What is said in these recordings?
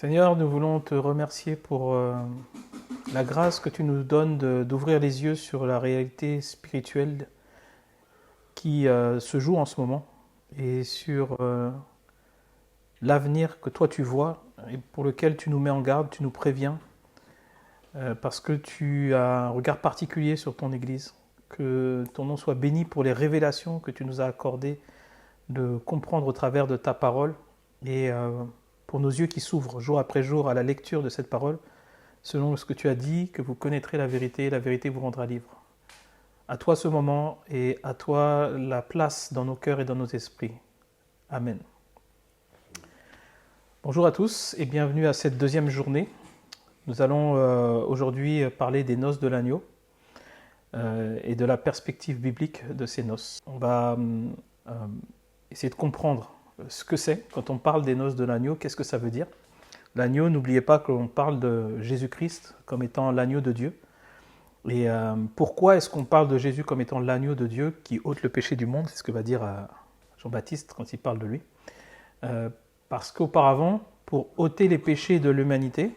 Seigneur, nous voulons te remercier pour la grâce que tu nous donnes d'ouvrir les yeux sur la réalité spirituelle qui se joue en ce moment et sur l'avenir que toi tu vois et pour lequel tu nous mets en garde, tu nous préviens parce que tu as un regard particulier sur ton Église. Que ton nom soit béni pour les révélations que tu nous as accordées de comprendre au travers de ta parole et pour nos yeux qui s'ouvrent jour après jour à la lecture de cette parole, selon ce que tu as dit, que vous connaîtrez la vérité vous rendra libre. À toi ce moment et à toi la place dans nos cœurs et dans nos esprits. Amen. Bonjour à tous et bienvenue à cette deuxième journée. Nous allons aujourd'hui parler des noces de l'agneau et de la perspective biblique de ces noces. On va essayer de comprendre ce que c'est quand on parle des noces de l'agneau, qu'est-ce que ça veut dire. L'agneau, n'oubliez pas qu'on parle de Jésus-Christ comme étant l'agneau de Dieu. Et pourquoi est-ce qu'on parle de Jésus comme étant l'agneau de Dieu qui ôte le péché du monde? C'est ce que va dire Jean-Baptiste quand il parle de lui. Parce qu'auparavant, pour ôter les péchés de l'humanité,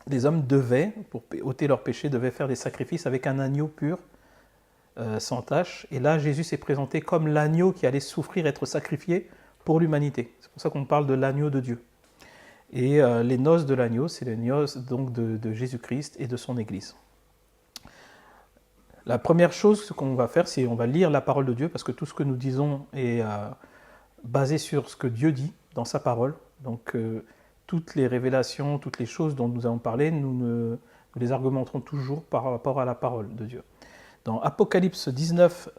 les hommes devaient, pour ôter leurs péchés, devaient faire des sacrifices avec un agneau pur, sans tache. Et là, Jésus s'est présenté comme l'agneau qui allait souffrir, être sacrifié pour l'humanité. C'est pour ça qu'on parle de l'agneau de Dieu. Et les noces de l'agneau, c'est les noces donc de Jésus-Christ et de son Église. La première chose qu'on va faire, c'est on va lire la parole de Dieu, parce que tout ce que nous disons est basé sur ce que Dieu dit dans sa parole. Donc toutes les révélations, toutes les choses dont nous allons parler, nous les argumenterons toujours par rapport à la parole de Dieu. Dans Apocalypse 19,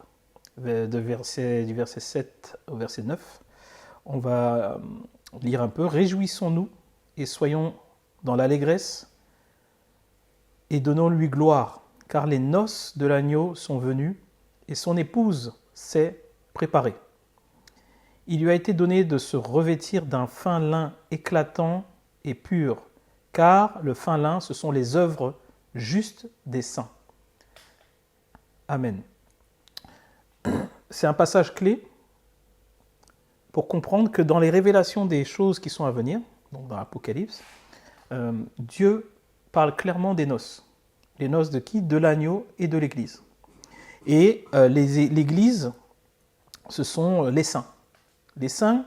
du verset 7 au verset 9, on va lire un peu « Réjouissons-nous et soyons dans l'allégresse et donnons-lui gloire, car les noces de l'agneau sont venues et son épouse s'est préparée. Il lui a été donné de se revêtir d'un fin lin éclatant et pur, car le fin lin, ce sont les œuvres justes des saints. » Amen. C'est un passage clé pour comprendre que dans les révélations des choses qui sont à venir, donc dans l'Apocalypse, Dieu parle clairement des noces. Les noces de qui? De l'agneau et de l'Église. Et l'Église, ce sont les saints. Les saints,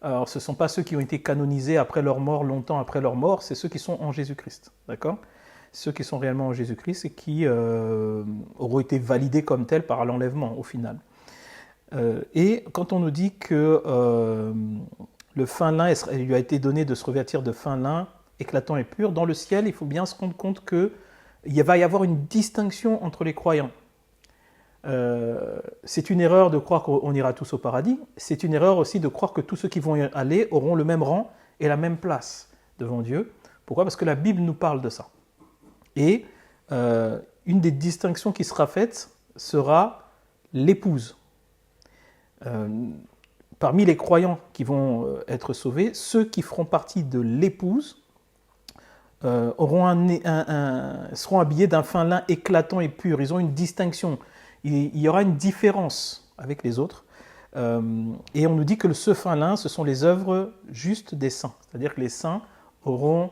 alors ce ne sont pas ceux qui ont été canonisés après leur mort, longtemps après leur mort, c'est ceux qui sont en Jésus-Christ. D'accord? Ceux qui sont réellement en Jésus-Christ et qui auront été validés comme tels par l'enlèvement au final. Et quand on nous dit que le fin lin, il lui a été donné de se revêtir de fin lin éclatant et pur, dans le ciel, il faut bien se rendre compte qu'il va y avoir une distinction entre les croyants. C'est une erreur de croire qu'on ira tous au paradis, c'est une erreur aussi de croire que tous ceux qui vont y aller auront le même rang et la même place devant Dieu. Pourquoi? Parce que la Bible nous parle de ça. Et une des distinctions qui sera faite sera l'épouse. Parmi les croyants qui vont être sauvés, ceux qui feront partie de l'épouse seront habillés d'un fin lin éclatant et pur. Ils ont une distinction. Il y aura une différence avec les autres. Et on nous dit que ce fin lin, ce sont les œuvres justes des saints. C'est-à-dire que les saints auront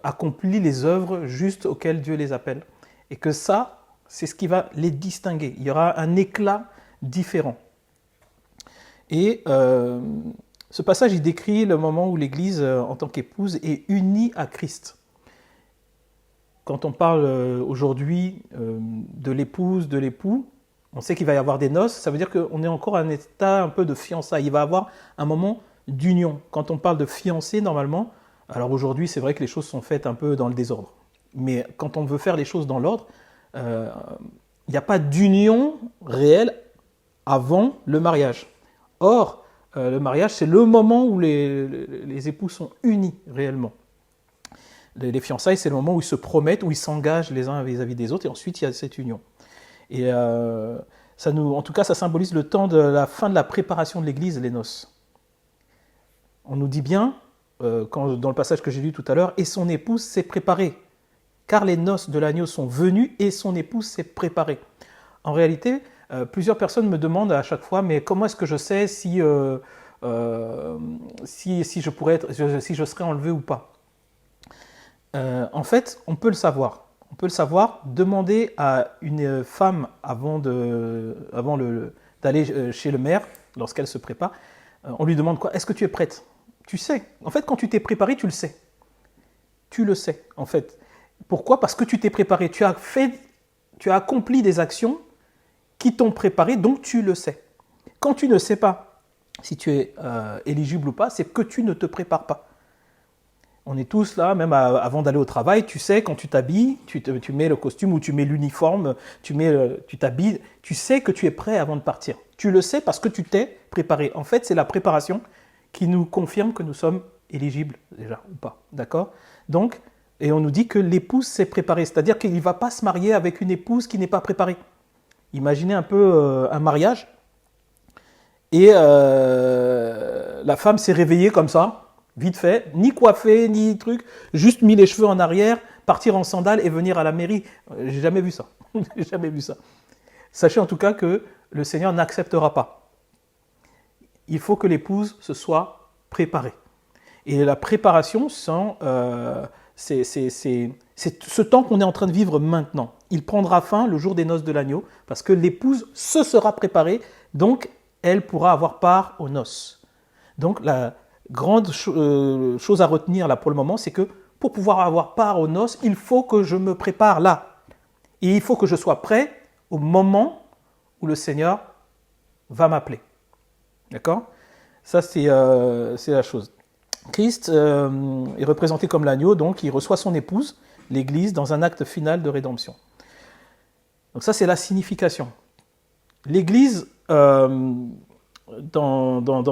accompli les œuvres justes auxquelles Dieu les appelle. Et que ça, c'est ce qui va les distinguer. Il y aura un éclat différent. Et ce passage, il décrit le moment où l'Église, en tant qu'épouse, est unie à Christ. Quand on parle aujourd'hui de l'épouse, de l'époux, on sait qu'il va y avoir des noces, ça veut dire qu'on est encore à un état un peu de fiançailles. Il va y avoir un moment d'union. Quand on parle de fiancé, normalement, alors aujourd'hui, c'est vrai que les choses sont faites un peu dans le désordre. Mais quand on veut faire les choses dans l'ordre, il n'y a pas d'union réelle avant le mariage. Or, le mariage, c'est le moment où les époux sont unis réellement. Les fiançailles, c'est le moment où ils se promettent, où ils s'engagent les uns vis-à-vis des autres, et ensuite il y a cette union. Et en tout cas, ça symbolise le temps de la fin de la préparation de l'Église, les noces. On nous dit bien, dans le passage que j'ai lu tout à l'heure, « Et son épouse s'est préparée, car les noces de l'agneau sont venues, et son épouse s'est préparée. » En réalité, plusieurs personnes me demandent à chaque fois, mais comment est-ce que je sais si si je pourrais si je serais enlevé ou pas. En fait, on peut le savoir. On peut le savoir. Demander à une femme d'aller chez le maire, lorsqu'elle se prépare, on lui demande quoi? Est-ce que tu es prête? Tu sais. En fait, quand tu t'es préparé, tu le sais. Tu le sais, en fait. Pourquoi? Parce que tu t'es préparé. Tu as accompli des actions qui t'ont préparé, donc tu le sais. Quand tu ne sais pas si tu es éligible ou pas, c'est que tu ne te prépares pas. On est tous là, même avant d'aller au travail, tu sais, quand tu t'habilles, tu mets le costume ou tu mets l'uniforme, tu t'habilles, tu sais que tu es prêt avant de partir. Tu le sais parce que tu t'es préparé. En fait, c'est la préparation qui nous confirme que nous sommes éligibles déjà ou pas. D'accord? Donc, et on nous dit que l'épouse s'est préparée, c'est-à-dire qu'il ne va pas se marier avec une épouse qui n'est pas préparée. Imaginez un peu un mariage et la femme s'est réveillée comme ça, vite fait, ni coiffée, ni truc, juste mis les cheveux en arrière, partir en sandales et venir à la mairie. J'ai jamais vu ça. J'ai jamais vu ça. Sachez en tout cas que le Seigneur n'acceptera pas. Il faut que l'épouse se soit préparée. Et la préparation, c'est ce temps qu'on est en train de vivre maintenant. Il prendra fin le jour des noces de l'agneau, parce que l'épouse se sera préparée, donc elle pourra avoir part aux noces. Donc la grande chose à retenir là pour le moment, c'est que pour pouvoir avoir part aux noces, il faut que je me prépare là. Et il faut que je sois prêt au moment où le Seigneur va m'appeler. D'accord? Ça, c'est la chose. Christ est représenté comme l'agneau, donc il reçoit son épouse, l'Église, dans un acte final de rédemption. Donc ça, c'est la signification. L'Église, dans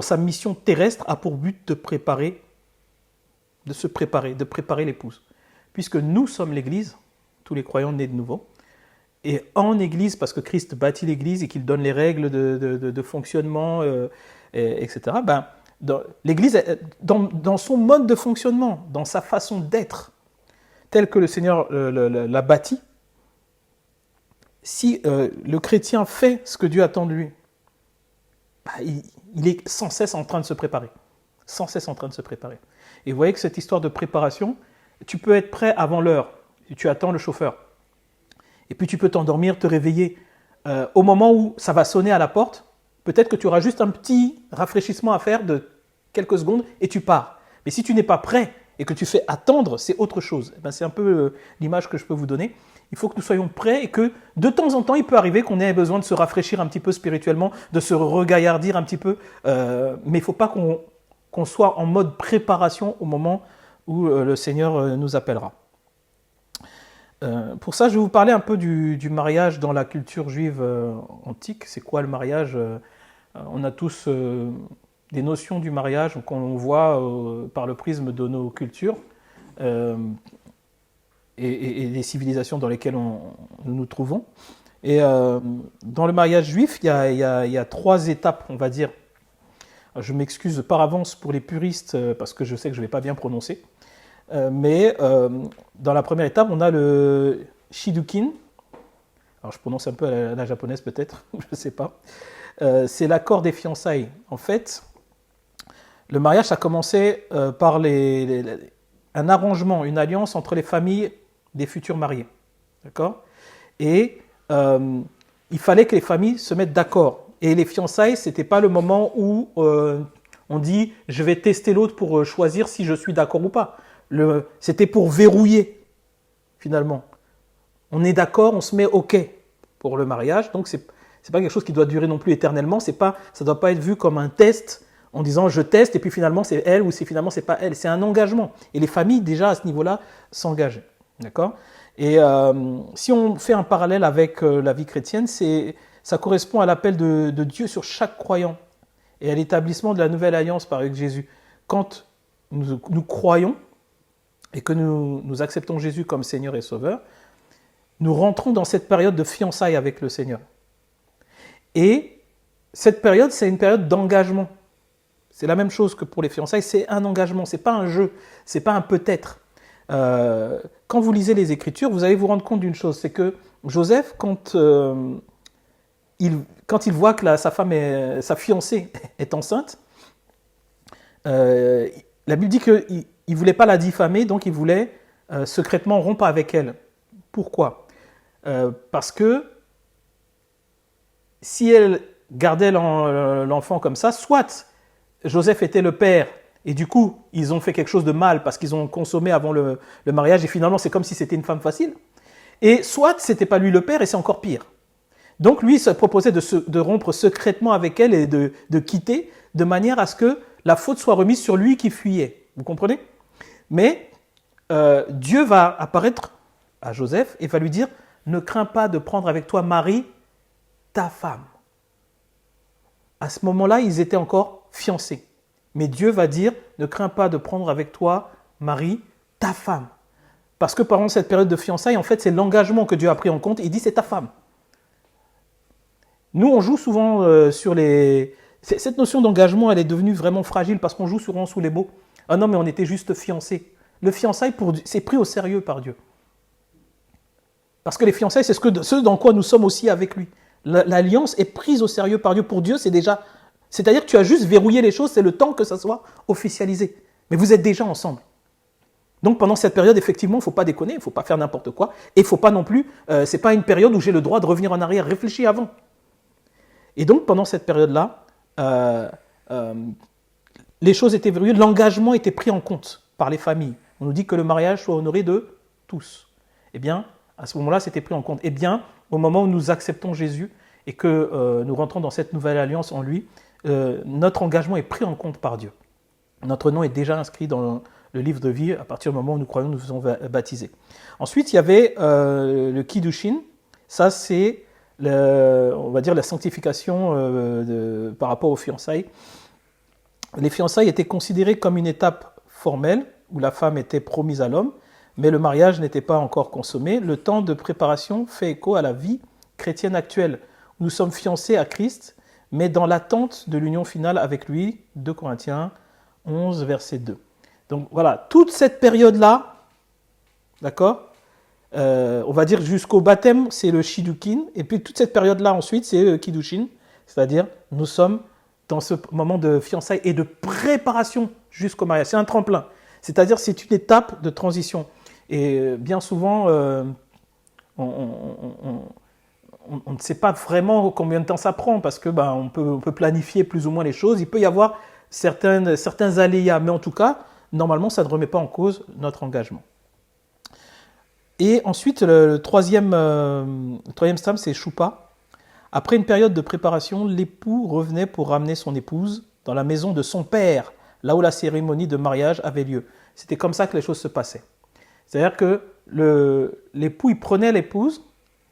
sa mission terrestre, a pour but de préparer l'épouse. Puisque nous sommes l'Église, tous les croyants nés de nouveau, et en Église, parce que Christ bâtit l'Église et qu'il donne les règles de fonctionnement, etc., l'Église, dans son mode de fonctionnement, dans sa façon d'être, tel que le Seigneur l'a bâti, si le chrétien fait ce que Dieu attend de lui, il est sans cesse en train de se préparer. Sans cesse en train de se préparer. Et vous voyez que cette histoire de préparation, tu peux être prêt avant l'heure, tu attends le chauffeur. Et puis tu peux t'endormir, te réveiller. Au moment où ça va sonner à la porte, peut-être que tu auras juste un petit rafraîchissement à faire de quelques secondes et tu pars. Mais si tu n'es pas prêt et que tu fais attendre, c'est autre chose. C'est un peu l'image que je peux vous donner. Il faut que nous soyons prêts et que de temps en temps, il peut arriver qu'on ait besoin de se rafraîchir un petit peu spirituellement, de se regaillardir un petit peu. Mais il ne faut pas qu'on soit en mode préparation au moment où le Seigneur nous appellera. Pour ça, je vais vous parler un peu du mariage dans la culture juive antique. C'est quoi le mariage? On a tous des notions du mariage qu'on voit par le prisme de nos cultures et des civilisations dans lesquelles nous nous trouvons. Et dans le mariage juif, il y a 3 étapes, on va dire. Je m'excuse par avance pour les puristes parce que je sais que je ne vais pas bien prononcer. Mais dans la première étape, on a le shidukin. Alors je prononce un peu à la japonaise peut-être, je ne sais pas. C'est l'accord des fiançailles. En fait, le mariage, ça commençait par un arrangement, une alliance entre les familles des futurs mariés. D'accord? Et il fallait que les familles se mettent d'accord. Et les fiançailles, ce n'était pas le moment où on dit « je vais tester l'autre pour choisir si je suis d'accord ou pas ». C'était pour verrouiller, finalement. On est d'accord, on se met OK pour le mariage. Donc, c'est pas quelque chose qui doit durer non plus éternellement. Ça ne doit pas être vu comme un test en disant je teste et puis finalement c'est elle ou finalement c'est pas elle. C'est un engagement. Et les familles, déjà à ce niveau-là, s'engagent. D'accord? Et si on fait un parallèle avec la vie chrétienne, ça correspond à l'appel de Dieu sur chaque croyant et à l'établissement de la nouvelle alliance par avec Jésus. Quand nous croyons et que nous acceptons Jésus comme Seigneur et Sauveur, nous rentrons dans cette période de fiançailles avec le Seigneur. Et cette période, c'est une période d'engagement. C'est la même chose que pour les fiançailles, c'est un engagement, c'est pas un jeu, c'est pas un peut-être. Quand vous lisez les Écritures, vous allez vous rendre compte d'une chose, c'est que Joseph, quand il voit que sa fiancée est enceinte, euh, la Bible dit qu'il ne voulait pas la diffamer, donc il voulait secrètement rompre avec elle. Pourquoi ? Parce que si elle gardait l'enfant comme ça, soit Joseph était le père, et du coup, ils ont fait quelque chose de mal parce qu'ils ont consommé avant le mariage, et finalement, c'est comme si c'était une femme facile. Et soit c'était pas lui le père, et c'est encore pire. Donc lui, il se proposait de rompre secrètement avec elle et de quitter, de manière à ce que la faute soit remise sur lui qui fuyait. Vous comprenez ? Mais Dieu va apparaître à Joseph et va lui dire « Ne crains pas de prendre avec toi Marie, ta femme. » À ce moment-là, ils étaient encore fiancés. Mais Dieu va dire « Ne crains pas de prendre avec toi Marie, ta femme. » Parce que pendant cette période de fiançailles, en fait, c'est l'engagement que Dieu a pris en compte. Il dit « C'est ta femme. » Nous, on joue souvent sur les... Cette notion d'engagement, elle est devenue vraiment fragile parce qu'on joue souvent sous les mots. Ah non, mais on était juste fiancés. Le fiançailles, c'est pris au sérieux par Dieu. Parce que les fiançailles, c'est ce dans quoi nous sommes aussi avec lui. L'alliance est prise au sérieux par Dieu. Pour Dieu, c'est déjà... C'est-à-dire que tu as juste verrouillé les choses, c'est le temps que ça soit officialisé. Mais vous êtes déjà ensemble. Donc pendant cette période, effectivement, il ne faut pas déconner, il ne faut pas faire n'importe quoi. Et il ne faut pas non plus... ce n'est pas une période où j'ai le droit de revenir en arrière. Réfléchis avant. Et donc pendant cette période-là, les choses étaient verrouillées, l'engagement était pris en compte par les familles. On nous dit que le mariage soit honoré de tous. Eh bien, à ce moment-là, c'était pris en compte. Eh bien, au moment où nous acceptons Jésus et que nous rentrons dans cette nouvelle alliance en lui, notre engagement est pris en compte par Dieu. Notre nom est déjà inscrit dans le livre de vie à partir du moment où nous croyons, nous faisons baptiser. Ensuite, il y avait le Kiddushin. Ça, c'est, on va dire, la sanctification par rapport aux fiançailles. Les fiançailles étaient considérées comme une étape formelle où la femme était promise à l'homme, mais le mariage n'était pas encore consommé. Le temps de préparation fait écho à la vie chrétienne actuelle. Nous sommes fiancés à Christ, mais dans l'attente de l'union finale avec lui, 2 Corinthiens 11, verset 2. Donc voilà, toute cette période-là, d'accord, on va dire jusqu'au baptême, c'est le Shiddukin, et puis toute cette période-là ensuite, c'est le Kiddushin, c'est-à-dire nous sommes dans ce moment de fiançailles et de préparation jusqu'au mariage. C'est un tremplin, c'est-à-dire c'est une étape de transition. Et bien souvent, on ne sait pas vraiment combien de temps ça prend parce que on peut planifier plus ou moins les choses. Il peut y avoir certains aléas, mais en tout cas, normalement, ça ne remet pas en cause notre engagement. Et ensuite, le troisième stade, c'est Choupa. Après une période de préparation, l'époux revenait pour ramener son épouse dans la maison de son père, là où la cérémonie de mariage avait lieu. C'était comme ça que les choses se passaient. C'est-à-dire que l'époux, il prenait l'épouse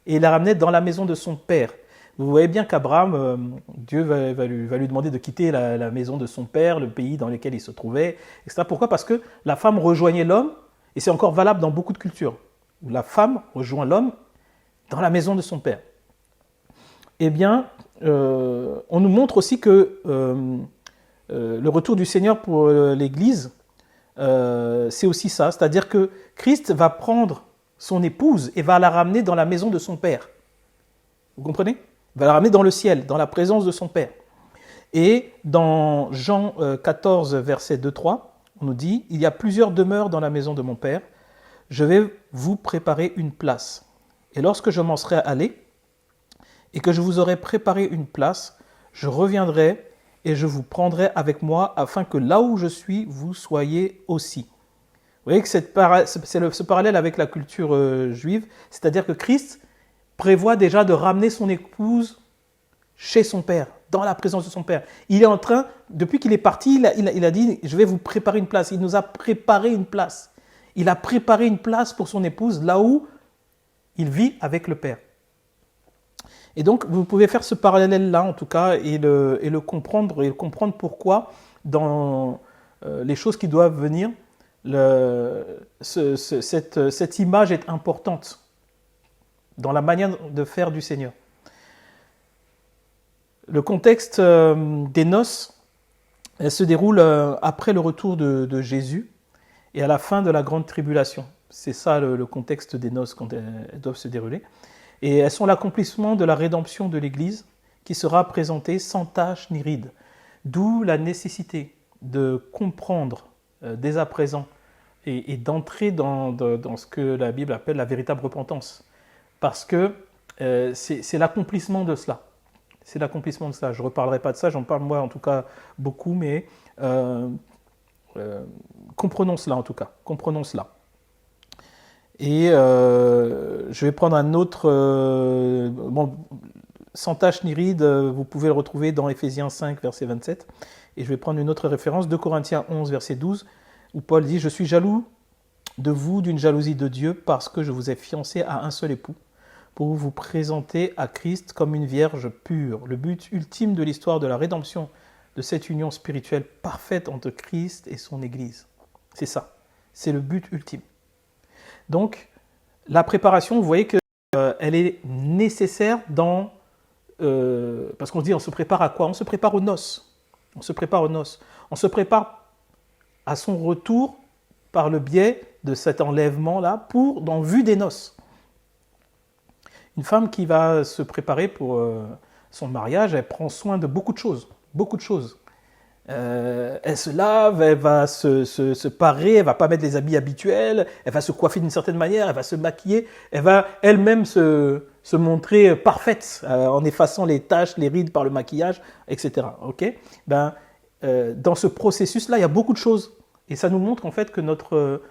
et il la ramenait dans la maison de son père. Vous voyez bien qu'Abraham, Dieu va lui demander de quitter la maison de son père, le pays dans lequel il se trouvait, etc. Pourquoi ? Parce que la femme rejoignait l'homme, et c'est encore valable dans beaucoup de cultures, où la femme rejoint l'homme dans la maison de son père. Eh bien, on nous montre aussi que le retour du Seigneur pour l'Église, c'est aussi ça, c'est-à-dire que Christ va prendre son épouse et va la ramener dans la maison de son Père. Vous comprenez ? Il va la ramener dans le ciel, dans la présence de son Père. Et dans Jean 14, verset 2-3, on nous dit « Il y a plusieurs demeures dans la maison de mon Père. Je vais vous préparer une place. Et lorsque je m'en serai allé, et que je vous aurai préparé une place, je reviendrai et je vous prendrai avec moi afin que là où je suis, vous soyez aussi. » Vous voyez que c'est ce parallèle avec la culture juive, c'est-à-dire que Christ prévoit déjà de ramener son épouse chez son Père, dans la présence de son Père. Il est en train, depuis qu'il est parti, il a dit « Je vais vous préparer une place ». Il nous a préparé une place. Il a préparé une place pour son épouse là où il vit avec le Père. Et donc, vous pouvez faire ce parallèle-là, en tout cas, et le comprendre pourquoi, dans les choses qui doivent venir, cette image est importante dans la manière de faire du Seigneur. Le contexte des noces, elle se déroule après le retour de Jésus et à la fin de la grande tribulation. C'est ça le contexte des noces quand elles doivent se dérouler. Et elles sont l'accomplissement de la rédemption de l'Église qui sera présentée sans tache ni ride. D'où la nécessité de comprendre dès à présent et d'entrer dans ce que la Bible appelle la véritable repentance. Parce que c'est l'accomplissement de cela. C'est l'accomplissement de cela. Je ne reparlerai pas de ça, j'en parle moi en tout cas beaucoup, mais comprenons cela en tout cas. Comprenons cela. Et je vais prendre un autre... sans tache ni ride, vous pouvez le retrouver dans Éphésiens 5, verset 27. Et je vais prendre une autre référence, 2 Corinthiens 11, verset 12, où Paul dit « Je suis jaloux de vous d'une jalousie de Dieu parce que je vous ai fiancé à un seul époux, pour vous présenter à Christ comme une vierge pure. Le but ultime de l'histoire de la rédemption de cette union spirituelle parfaite entre Christ et son Église. » C'est ça, c'est le but ultime. Donc, la préparation, vous voyez qu'elle est nécessaire parce qu'on se dit, on se prépare à quoi? On se prépare aux noces. On se prépare aux noces. On se prépare à son retour par le biais de cet enlèvement-là en vue des noces. Une femme qui va se préparer pour son mariage, elle prend soin de beaucoup de choses. Beaucoup de choses. Elle se lave, elle va se parer, elle ne va pas mettre les habits habituels, elle va se coiffer d'une certaine manière, elle va se maquiller, elle va elle-même se montrer parfaite en effaçant les taches, les rides par le maquillage, etc. Okay? Dans ce processus-là, il y a beaucoup de choses. Et ça nous montre qu'en fait que notre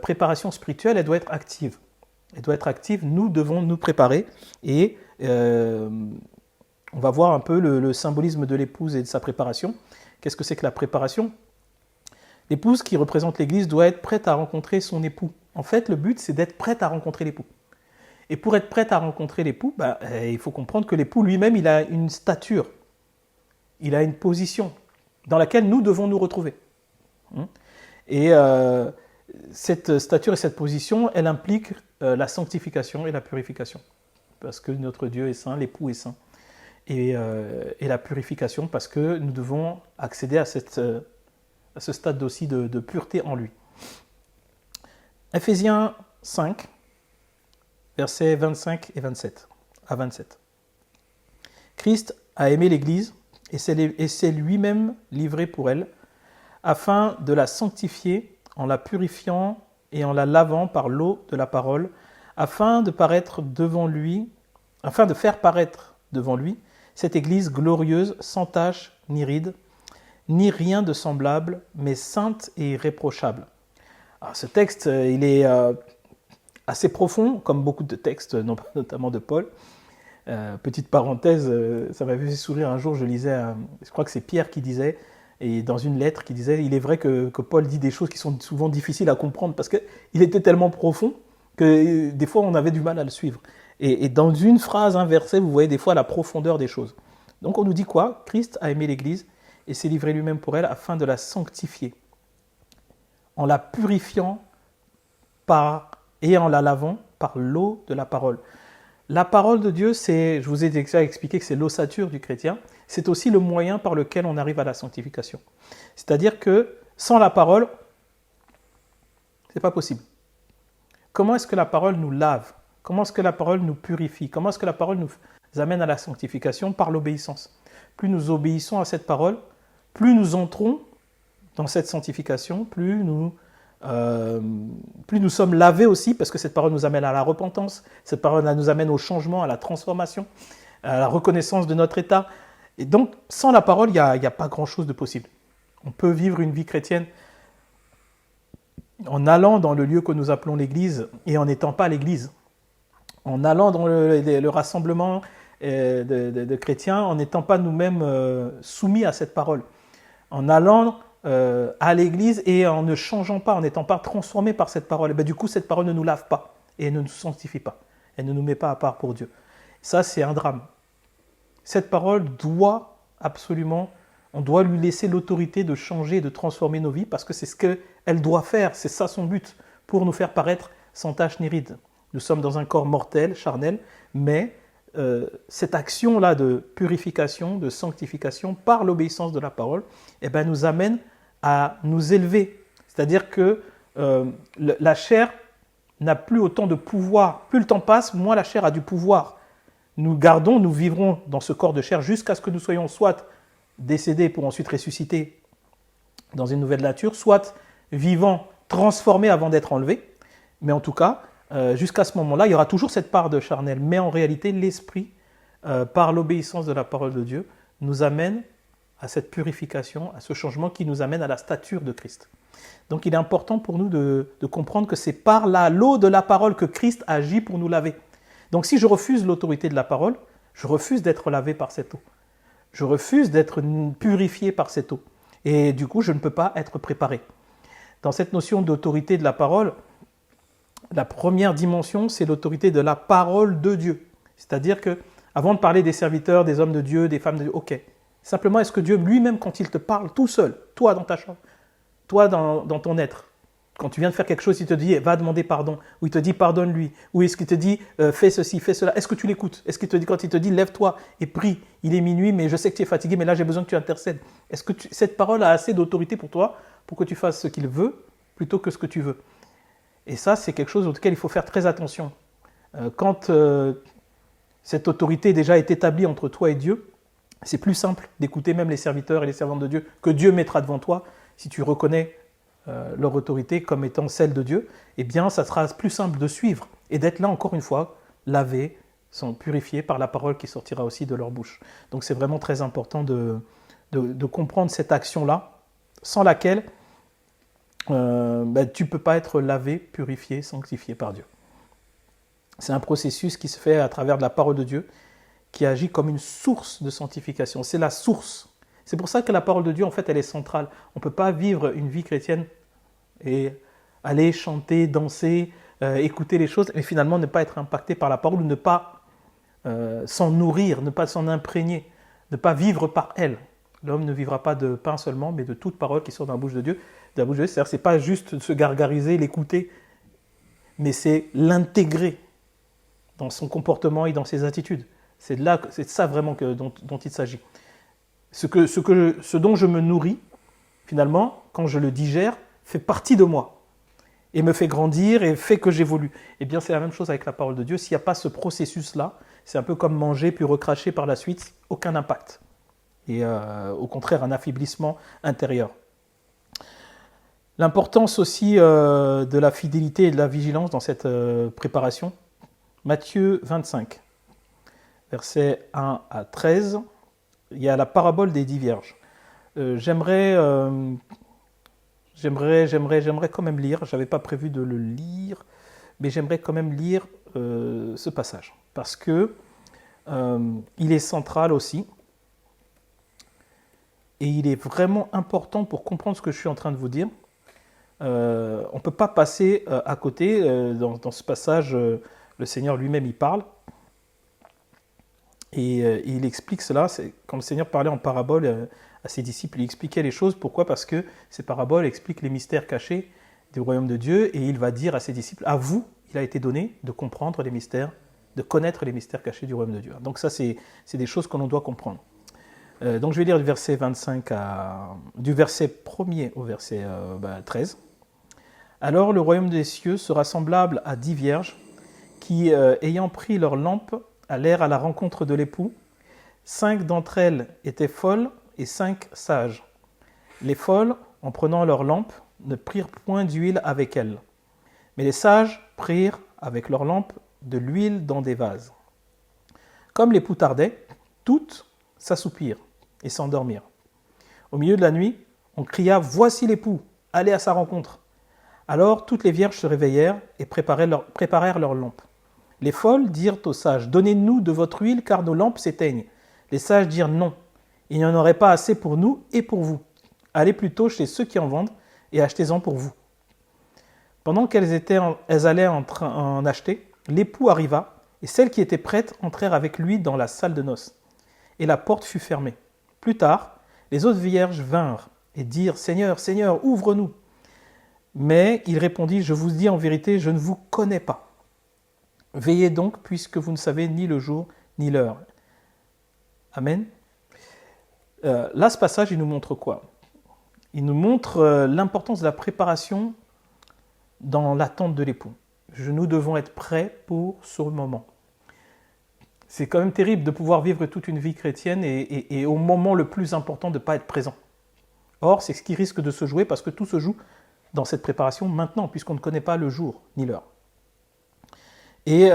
préparation spirituelle, elle doit être active. Elle doit être active, nous devons nous préparer et on va voir un peu le symbolisme de l'épouse et de sa préparation. Qu'est-ce que c'est que la préparation? L'épouse qui représente l'Église doit être prête à rencontrer son époux. En fait, le but, c'est d'être prête à rencontrer l'époux. Et pour être prête à rencontrer l'époux, il faut comprendre que l'époux lui-même, il a une stature, il a une position dans laquelle nous devons nous retrouver. Et cette stature et cette position, elle implique la sanctification et la purification. Parce que notre Dieu est saint, l'époux est saint. Et la purification, parce que nous devons accéder à ce stade aussi de pureté en lui. Éphésiens 5, versets 25 et 27 à 27. Christ a aimé l'Église et s'est lui-même livré pour elle, afin de la sanctifier en la purifiant et en la lavant par l'eau de la parole, afin de faire paraître devant lui cette Église glorieuse, sans tache ni ride, ni rien de semblable, mais sainte et irréprochable. Alors, ce texte, il est assez profond, comme beaucoup de textes, notamment de Paul. Petite parenthèse, ça m'avait fait sourire un jour, je lisais, je crois que c'est Pierre qui disait, et dans une lettre qui disait, il est vrai que Paul dit des choses qui sont souvent difficiles à comprendre, parce qu'il était tellement profond que des fois on avait du mal à le suivre. Et dans une phrase, un verset, vous voyez des fois la profondeur des choses. Donc on nous dit quoi? Christ a aimé l'Église et s'est livré lui-même pour elle afin de la sanctifier, en la purifiant et en la lavant par l'eau de la parole. La parole de Dieu, je vous ai déjà expliqué que c'est l'ossature du chrétien, c'est aussi le moyen par lequel on arrive à la sanctification. C'est-à-dire que sans la parole, c'est pas possible. Comment est-ce que la parole nous lave? Comment est-ce que la parole nous purifie? Comment est-ce que la parole nous amène à la sanctification? Par l'obéissance. Plus nous obéissons à cette parole, plus nous entrons dans cette sanctification, plus nous sommes lavés aussi, parce que cette parole nous amène à la repentance, cette parole nous amène au changement, à la transformation, à la reconnaissance de notre état. Et donc, sans la parole, il n'y a pas grand-chose de possible. On peut vivre une vie chrétienne en allant dans le lieu que nous appelons l'Église et en n'étant pas l'Église. En allant dans le rassemblement de chrétiens, en n'étant pas nous-mêmes soumis à cette parole. En allant à l'Église et en ne changeant pas, en n'étant pas transformés par cette parole. Et du coup, cette parole ne nous lave pas et elle ne nous sanctifie pas. Elle ne nous met pas à part pour Dieu. Ça, c'est un drame. Cette parole doit absolument, on doit lui laisser l'autorité de changer et de transformer nos vies parce que c'est ce qu'elle doit faire. C'est ça son but, pour nous faire paraître sans tache ni ride. Nous sommes dans un corps mortel, charnel, mais cette action-là de purification, de sanctification par l'obéissance de la parole, nous amène à nous élever. C'est-à-dire que la chair n'a plus autant de pouvoir. Plus le temps passe, moins la chair a du pouvoir. Nous vivrons dans ce corps de chair jusqu'à ce que nous soyons soit décédés pour ensuite ressusciter dans une nouvelle nature, soit vivant, transformé avant d'être enlevé. Mais en tout cas, jusqu'à ce moment-là, il y aura toujours cette part de charnel. Mais en réalité, l'Esprit, par l'obéissance de la parole de Dieu, nous amène à cette purification, à ce changement qui nous amène à la stature de Christ. Donc il est important pour nous de comprendre que c'est par l'eau de la parole que Christ agit pour nous laver. Donc si je refuse l'autorité de la parole, je refuse d'être lavé par cette eau. Je refuse d'être purifié par cette eau. Et du coup, je ne peux pas être préparé. Dans cette notion d'autorité de la parole, la première dimension, c'est l'autorité de la parole de Dieu. C'est-à-dire que, avant de parler des serviteurs, des hommes de Dieu, des femmes de Dieu, ok. Simplement, est-ce que Dieu lui-même, quand il te parle tout seul, toi dans ta chambre, toi dans ton être, quand tu viens de faire quelque chose, il te dit va demander pardon, ou il te dit pardonne-lui, ou est-ce qu'il te dit fais ceci, fais cela, est-ce que tu l'écoutes? Est-ce qu'il te dit quand il te dit lève-toi et prie, il est minuit, mais je sais que tu es fatigué, mais là j'ai besoin que tu intercèdes. Est-ce que cette parole a assez d'autorité pour toi pour que tu fasses ce qu'il veut plutôt que ce que tu veux? Et ça, c'est quelque chose auquel il faut faire très attention. Quand cette autorité déjà est établie entre toi et Dieu, c'est plus simple d'écouter même les serviteurs et les servantes de Dieu que Dieu mettra devant toi. Si tu reconnais leur autorité comme étant celle de Dieu, eh bien, ça sera plus simple de suivre et d'être là encore une fois, lavé, purifié par la parole qui sortira aussi de leur bouche. Donc c'est vraiment très important de comprendre cette action-là, sans laquelle tu ne peux pas être lavé, purifié, sanctifié par Dieu. C'est un processus qui se fait à travers de la parole de Dieu, qui agit comme une source de sanctification. C'est la source. C'est pour ça que la parole de Dieu, en fait, elle est centrale. On ne peut pas vivre une vie chrétienne et aller chanter, danser, écouter les choses, mais finalement ne pas être impacté par la parole, ne pas s'en nourrir, ne pas s'en imprégner, ne pas vivre par elle. L'homme ne vivra pas de pain seulement, mais de toute parole qui sort de la bouche de Dieu. C'est-à-dire, c'est pas juste se gargariser, l'écouter, mais c'est l'intégrer dans son comportement et dans ses attitudes. C'est ça vraiment dont il s'agit. Ce dont je me nourris, finalement, quand je le digère, fait partie de moi et me fait grandir et fait que j'évolue. Eh bien, c'est la même chose avec la parole de Dieu. S'il n'y a pas ce processus-là, c'est un peu comme manger puis recracher par la suite, aucun impact. Et au contraire, un affaiblissement intérieur. L'importance aussi de la fidélité et de la vigilance dans cette préparation. Matthieu 25, versets 1 à 13, il y a la parabole des 10 vierges. J'aimerais quand même lire, je n'avais pas prévu de le lire, mais j'aimerais quand même lire ce passage, parce que il est central aussi, et il est vraiment important pour comprendre ce que je suis en train de vous dire. On ne peut pas passer à côté. Dans ce passage, le Seigneur lui-même y parle. Et il explique cela. Quand le Seigneur parlait en parabole à ses disciples, il expliquait les choses. Pourquoi? Parce que ces paraboles expliquent les mystères cachés du royaume de Dieu. Et il va dire à ses disciples, à vous, il a été donné de comprendre les mystères, de connaître les mystères cachés du royaume de Dieu. Donc ça, c'est des choses que l'on doit comprendre. Donc je vais lire du verset 1er au verset 13. Alors le royaume des cieux sera semblable à 10 vierges qui, ayant pris leur lampe, allèrent à la rencontre de l'époux. 5 d'entre elles étaient folles et 5 sages. Les folles, en prenant leur lampe, ne prirent point d'huile avec elles. Mais les sages prirent avec leur lampe de l'huile dans des vases. Comme l'époux tardait, toutes s'assoupirent et s'endormirent. Au milieu de la nuit, on cria « Voici l'époux, allez à sa rencontre !» Alors toutes les vierges se réveillèrent et préparèrent leurs lampes. Les folles dirent aux sages « Donnez-nous de votre huile, car nos lampes s'éteignent. » Les sages dirent « Non, il n'y en aurait pas assez pour nous et pour vous. Allez plutôt chez ceux qui en vendent et achetez-en pour vous. » Pendant qu'elles allaient en acheter, l'époux arriva, et celles qui étaient prêtes entrèrent avec lui dans la salle de noces. Et la porte fut fermée. Plus tard, les autres vierges vinrent et dirent « Seigneur, Seigneur, ouvre-nous !» Mais il répondit « Je vous dis en vérité, je ne vous connais pas. Veillez donc, puisque vous ne savez ni le jour ni l'heure. » Amen. Là, ce passage, il nous montre quoi? Il nous montre l'importance de la préparation dans l'attente de l'époux. Nous devons être prêts pour ce moment. C'est quand même terrible de pouvoir vivre toute une vie chrétienne et au moment le plus important de ne pas être présent. Or, c'est ce qui risque de se jouer parce que tout se joue dans cette préparation maintenant, puisqu'on ne connaît pas le jour ni l'heure. Et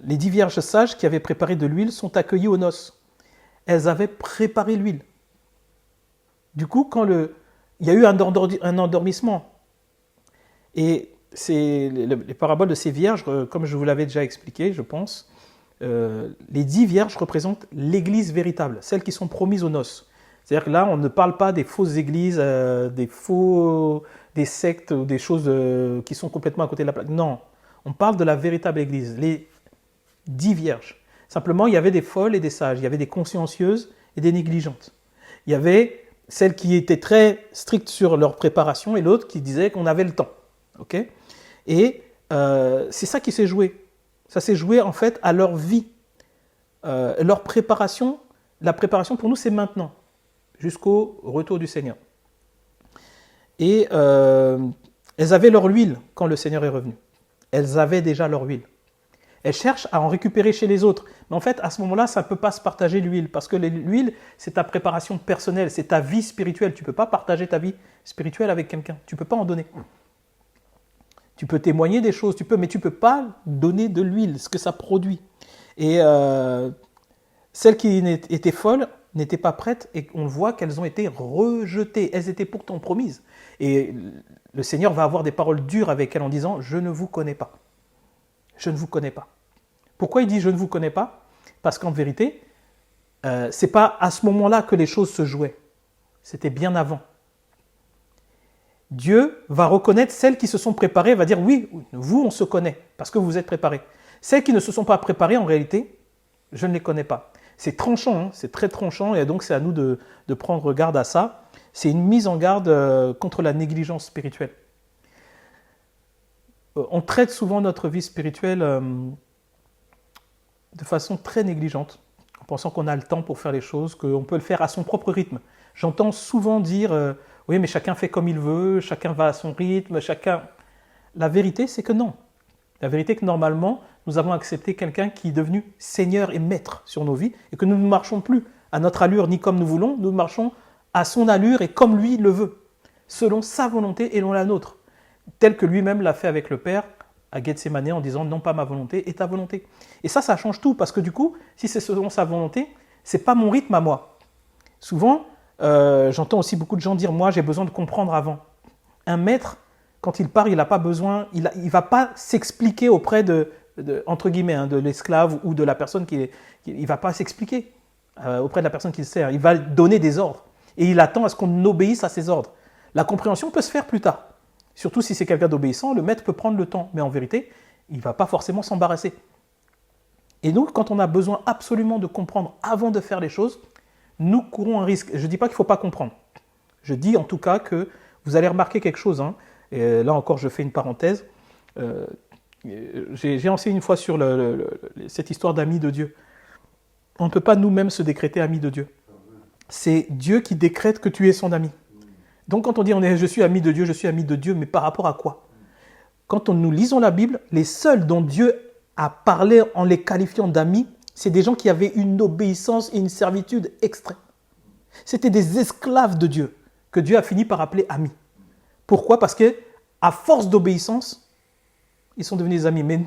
les 10 vierges sages qui avaient préparé de l'huile sont accueillies aux noces. Elles avaient préparé l'huile. Du coup, quand il y a eu un endormissement, et les paraboles de ces vierges, comme je vous l'avais déjà expliqué, je pense, les 10 vierges représentent l'église véritable, celles qui sont promises aux noces. C'est-à-dire que là, on ne parle pas des fausses églises, des sectes ou des choses qui sont complètement à côté de la plaque. Non, on parle de la véritable église, les 10 vierges. Simplement, il y avait des folles et des sages, il y avait des consciencieuses et des négligentes. Il y avait celles qui étaient très strictes sur leur préparation et l'autre qui disait qu'on avait le temps. Okay, et c'est ça qui s'est joué. Ça s'est joué en fait à leur vie. Leur préparation, la préparation pour nous, c'est maintenant, jusqu'au retour du Seigneur. Et elles avaient leur huile quand le Seigneur est revenu. Elles avaient déjà leur huile. Elles cherchent à en récupérer chez les autres. Mais en fait, à ce moment-là, ça ne peut pas se partager l'huile. Parce que l'huile, c'est ta préparation personnelle, c'est ta vie spirituelle. Tu ne peux pas partager ta vie spirituelle avec quelqu'un. Tu ne peux pas en donner. Tu peux témoigner des choses, mais tu ne peux pas donner de l'huile, ce que ça produit. Et celles qui étaient folles n'étaient pas prêtes et on voit qu'elles ont été rejetées. Elles étaient pourtant promises. Et le Seigneur va avoir des paroles dures avec elles en disant « Je ne vous connais pas. Je ne vous connais pas. » Pourquoi il dit « Je ne vous connais pas » ? Parce qu'en vérité, ce n'est pas à ce moment-là que les choses se jouaient. C'était bien avant. Dieu va reconnaître celles qui se sont préparées, va dire oui, vous on se connaît, parce que vous êtes préparés. Celles qui ne se sont pas préparées, en réalité, je ne les connais pas. C'est tranchant, hein, c'est très tranchant, et donc c'est à nous de prendre garde à ça. C'est une mise en garde contre la négligence spirituelle. On traite souvent notre vie spirituelle de façon très négligente, en pensant qu'on a le temps pour faire les choses, qu'on peut le faire à son propre rythme. J'entends souvent dire oui, mais chacun fait comme il veut, chacun va à son rythme, chacun... La vérité, c'est que non. La vérité, c'est que normalement, nous avons accepté quelqu'un qui est devenu Seigneur et Maître sur nos vies et que nous ne marchons plus à notre allure ni comme nous voulons, nous marchons à son allure et comme lui le veut, selon sa volonté et non la nôtre, tel que lui-même l'a fait avec le Père à Gethsémane en disant « Non pas ma volonté et ta volonté ». Et ça change tout parce que du coup, si c'est selon sa volonté, c'est pas mon rythme à moi. Souvent, j'entends aussi beaucoup de gens dire « Moi, j'ai besoin de comprendre avant ». Un maître, quand il part, il n'a pas besoin, il ne va pas s'expliquer auprès entre guillemets, hein, de l'esclave ou de la personne il ne va pas s'expliquer auprès de la personne qu'il sert. Il va donner des ordres et il attend à ce qu'on obéisse à ses ordres. La compréhension peut se faire plus tard. Surtout si c'est quelqu'un d'obéissant, le maître peut prendre le temps. Mais en vérité, il ne va pas forcément s'embarrasser. Et donc, quand on a besoin absolument de comprendre avant de faire les choses, nous courons un risque. Je ne dis pas qu'il ne faut pas comprendre. Je dis en tout cas que vous allez remarquer quelque chose. Hein, et là encore, je fais une parenthèse. J'ai enseigné une fois sur cette histoire d'amis de Dieu. On ne peut pas nous-mêmes se décréter amis de Dieu. C'est Dieu qui décrète que tu es son ami. Donc quand on dit je suis ami de Dieu, mais par rapport à quoi ? Quand nous lisons la Bible, les seuls dont Dieu a parlé en les qualifiant d'amis, c'est des gens qui avaient une obéissance et une servitude extrême. C'était des esclaves de Dieu que Dieu a fini par appeler amis. Pourquoi ? Parce qu'à force d'obéissance, ils sont devenus amis. Mais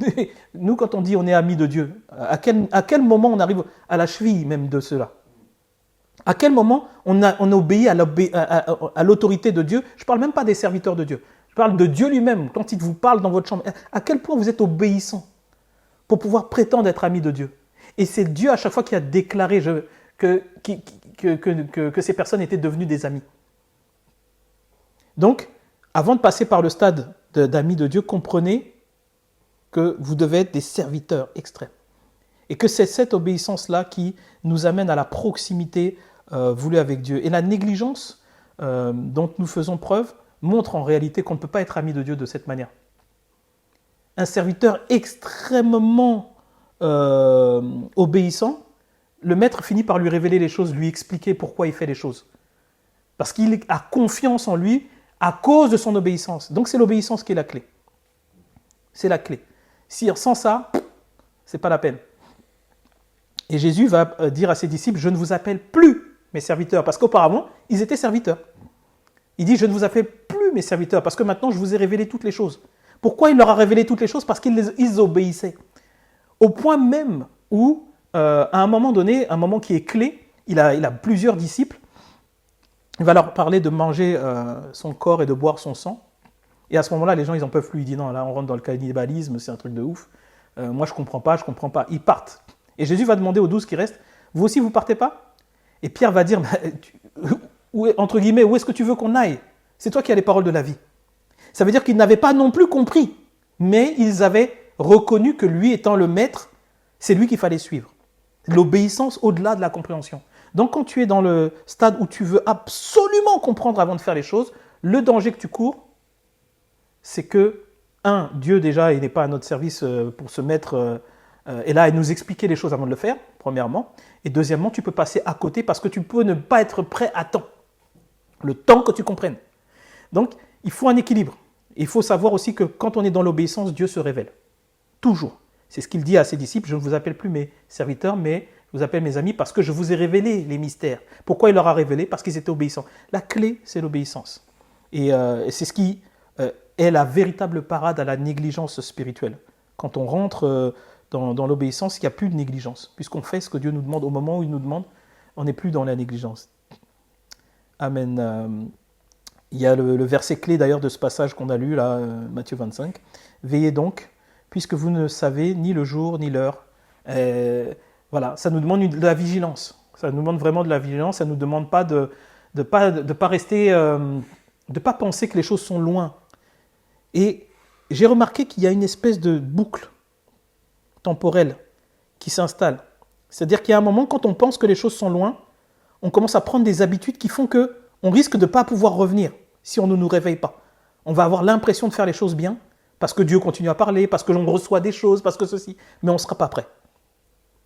nous, quand on dit on est amis de Dieu, à quel moment on arrive à la cheville même de cela ? À quel moment on obéit à l'autorité de Dieu ? Je ne parle même pas des serviteurs de Dieu. Je parle de Dieu lui-même, quand il vous parle dans votre chambre. À quel point vous êtes obéissant pour pouvoir prétendre être ami de Dieu ? Et c'est Dieu à chaque fois qui a déclaré que ces personnes étaient devenues des amis. Donc, avant de passer par le stade d'amis de Dieu, comprenez que vous devez être des serviteurs extrêmes. Et que c'est cette obéissance-là qui nous amène à la proximité voulue avec Dieu. Et la négligence dont nous faisons preuve montre en réalité qu'on ne peut pas être ami de Dieu de cette manière. Un serviteur extrêmement obéissant, le maître finit par lui révéler les choses, lui expliquer pourquoi il fait les choses. Parce qu'il a confiance en lui à cause de son obéissance. Donc c'est l'obéissance qui est la clé. C'est la clé. Sans ça, c'est pas la peine. Et Jésus va dire à ses disciples, je ne vous appelle plus mes serviteurs, parce qu'auparavant, ils étaient serviteurs. Il dit, je ne vous appelle plus mes serviteurs, parce que maintenant, je vous ai révélé toutes les choses. Pourquoi il leur a révélé toutes les choses? Parce qu'ils obéissaient. Au point même où, à un moment donné, un moment qui est clé, il a plusieurs disciples, il va leur parler de manger son corps et de boire son sang. Et à ce moment-là, les gens, ils n'en peuvent plus. Ils disent, non, là, on rentre dans le cannibalisme, c'est un truc de ouf. Moi, je ne comprends pas. Ils partent. Et Jésus va demander aux 12 qui restent, vous aussi, vous ne partez pas? Et Pierre va dire, entre guillemets, où est-ce que tu veux qu'on aille? C'est toi qui as les paroles de la vie. Ça veut dire qu'ils n'avaient pas non plus compris, mais ils avaient reconnu que lui étant le maître, c'est lui qu'il fallait suivre. L'obéissance au-delà de la compréhension. Donc quand tu es dans le stade où tu veux absolument comprendre avant de faire les choses, le danger que tu cours, c'est que, Dieu déjà, il n'est pas à notre service pour se mettre et là et nous expliquer les choses avant de le faire, premièrement. Et deuxièmement, tu peux passer à côté parce que tu peux ne pas être prêt à temps. Le temps que tu comprennes. Donc, il faut un équilibre. Il faut savoir aussi que quand on est dans l'obéissance, Dieu se révèle. Toujours. C'est ce qu'il dit à ses disciples, je ne vous appelle plus mes serviteurs, mais je vous appelle mes amis parce que je vous ai révélé les mystères. Pourquoi il leur a révélé? Parce qu'ils étaient obéissants. La clé, c'est l'obéissance. Et c'est ce qui est la véritable parade à la négligence spirituelle. Quand on rentre dans l'obéissance, il n'y a plus de négligence. Puisqu'on fait ce que Dieu nous demande au moment où il nous demande, on n'est plus dans la négligence. Amen. Il y a le verset clé d'ailleurs de ce passage qu'on a lu, là, Matthieu 25. Veillez donc, puisque vous ne savez ni le jour ni l'heure. Voilà, ça nous demande de la vigilance. Ça nous demande vraiment de la vigilance. Ça ne nous demande pas de pas rester, de pas penser que les choses sont loin. Et j'ai remarqué qu'il y a une espèce de boucle temporelle qui s'installe. C'est-à-dire qu'il y a un moment, quand on pense que les choses sont loin, on commence à prendre des habitudes qui font qu'on risque de ne pas pouvoir revenir si on ne nous réveille pas. On va avoir l'impression de faire les choses bien, parce que Dieu continue à parler, parce que l'on reçoit des choses, parce que ceci, mais on ne sera pas prêt.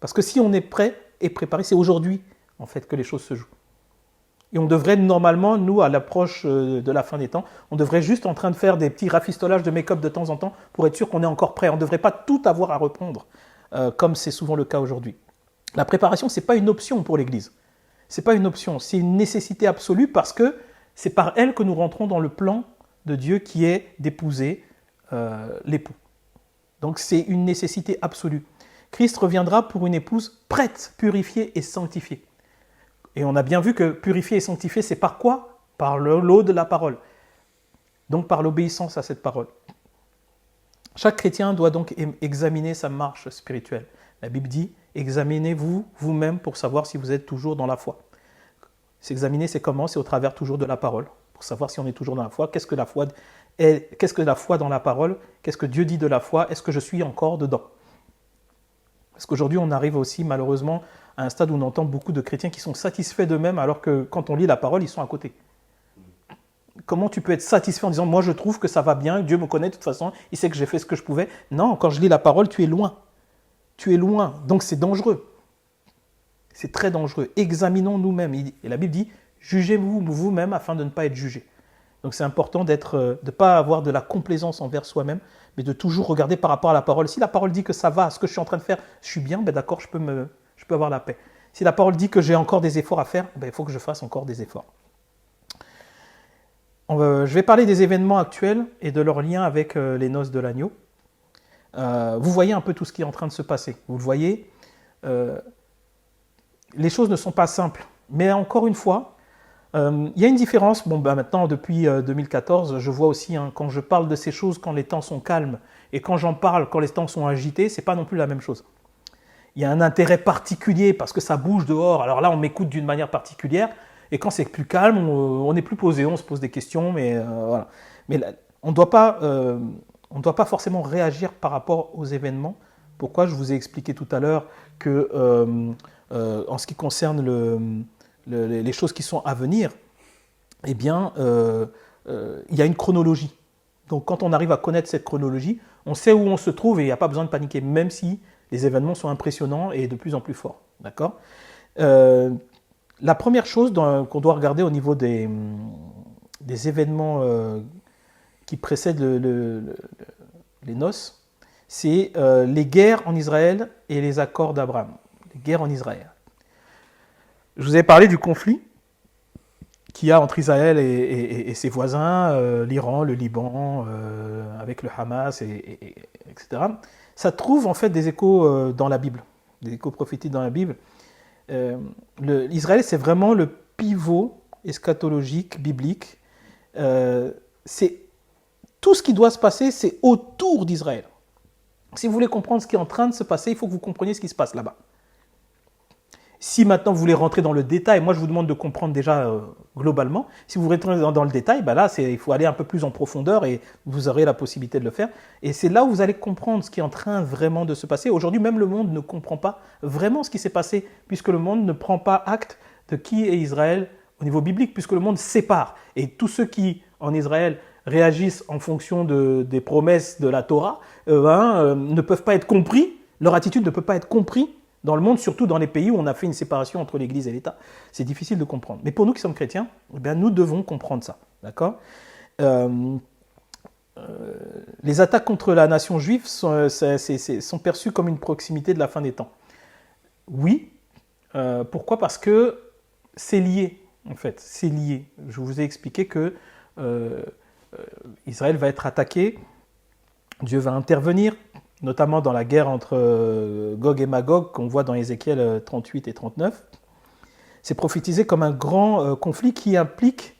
Parce que si on est prêt et préparé, c'est aujourd'hui, en fait, que les choses se jouent. Et on devrait normalement, nous, à l'approche de la fin des temps, on devrait juste en train de faire des petits rafistolages de make-up de temps en temps pour être sûr qu'on est encore prêt. On ne devrait pas tout avoir à reprendre, comme c'est souvent le cas aujourd'hui. La préparation, ce n'est pas une option pour l'Église. Ce n'est pas une option, c'est une nécessité absolue parce que c'est par elle que nous rentrons dans le plan de Dieu qui est d'épouser l'époux. Donc c'est une nécessité absolue. Christ reviendra pour une épouse prête, purifiée et sanctifiée. Et on a bien vu que purifier et sanctifier, c'est par quoi? Par l'eau de la parole. Donc par l'obéissance à cette parole. Chaque chrétien doit donc examiner sa marche spirituelle. La Bible dit, examinez-vous vous-même pour savoir si vous êtes toujours dans la foi. S'examiner, c'est comment? C'est au travers toujours de la parole, pour savoir si on est toujours dans la foi. Qu'est-ce que la foi est? Qu'est-ce que la foi dans la parole? Qu'est-ce que Dieu dit de la foi? Est-ce que je suis encore dedans? Parce qu'aujourd'hui, on arrive aussi malheureusement à un stade où on entend beaucoup de chrétiens qui sont satisfaits d'eux-mêmes alors que quand on lit la parole, ils sont à côté. Comment tu peux être satisfait en disant « moi je trouve que ça va bien, Dieu me connaît de toute façon, il sait que j'ai fait ce que je pouvais ». Non, quand je lis la parole, tu es loin. Tu es loin, donc c'est dangereux. C'est très dangereux. Examinons nous-mêmes. Et la Bible dit « jugez-vous vous-même afin de ne pas être jugés ». Donc c'est important de ne pas avoir de la complaisance envers soi-même, mais de toujours regarder par rapport à la parole. Si la parole dit que ça va, ce que je suis en train de faire, je suis bien, ben d'accord, je peux avoir la paix. Si la parole dit que j'ai encore des efforts à faire, ben il faut que je fasse encore des efforts. Je vais parler des événements actuels et de leur lien avec les noces de l'agneau. Vous voyez un peu tout ce qui est en train de se passer. Vous le voyez, les choses ne sont pas simples. Mais encore une fois, il y a une différence. Maintenant, depuis 2014, je vois aussi, quand je parle de ces choses, quand les temps sont calmes, et quand j'en parle, quand les temps sont agités, ce n'est pas non plus la même chose. Il y a un intérêt particulier parce que ça bouge dehors. Alors là, on m'écoute d'une manière particulière. Et quand c'est plus calme, on est plus posé, on se pose des questions. Mais voilà. Mais là, on ne doit pas forcément réagir par rapport aux événements. Pourquoi? Je vous ai expliqué tout à l'heure que en ce qui concerne les choses qui sont à venir, eh bien, il y a une chronologie. Donc quand on arrive à connaître cette chronologie, on sait où on se trouve et il n'y a pas besoin de paniquer, même si les événements sont impressionnants et de plus en plus forts. D'accord? La première chose qu'on doit regarder au niveau des événements qui précèdent les noces, c'est les guerres en Israël et les accords d'Abraham. Les guerres en Israël. Je vous avais parlé du conflit qu'il y a entre Israël et ses voisins, l'Iran, le Liban, avec le Hamas, etc. Ça trouve en fait des échos dans la Bible, des échos prophétiques dans la Bible. Israël, c'est vraiment le pivot eschatologique, biblique. C'est tout ce qui doit se passer, c'est autour d'Israël. Si vous voulez comprendre ce qui est en train de se passer, il faut que vous compreniez ce qui se passe là-bas. Si maintenant vous voulez rentrer dans le détail, moi je vous demande de comprendre déjà globalement. Si vous rentrez dans le détail, bah là il faut aller un peu plus en profondeur et vous aurez la possibilité de le faire. Et c'est là où vous allez comprendre ce qui est en train vraiment de se passer. Aujourd'hui, même le monde ne comprend pas vraiment ce qui s'est passé, puisque le monde ne prend pas acte de qui est Israël au niveau biblique, puisque le monde sépare. Et tous ceux qui, en Israël, réagissent en fonction des promesses de la Torah, ne peuvent pas être compris, leur attitude ne peut pas être comprise dans le monde, surtout dans les pays où on a fait une séparation entre l'Église et l'État. C'est difficile de comprendre. Mais pour nous qui sommes chrétiens, eh bien, nous devons comprendre ça. D'accord les attaques contre la nation juive sont perçues comme une proximité de la fin des temps. Oui. Pourquoi ? Parce que c'est lié, en fait. C'est lié. Je vous ai expliqué que Israël va être attaqué, Dieu va intervenir, notamment dans la guerre entre Gog et Magog, qu'on voit dans Ézéchiel 38 et 39. C'est prophétisé comme un grand conflit qui implique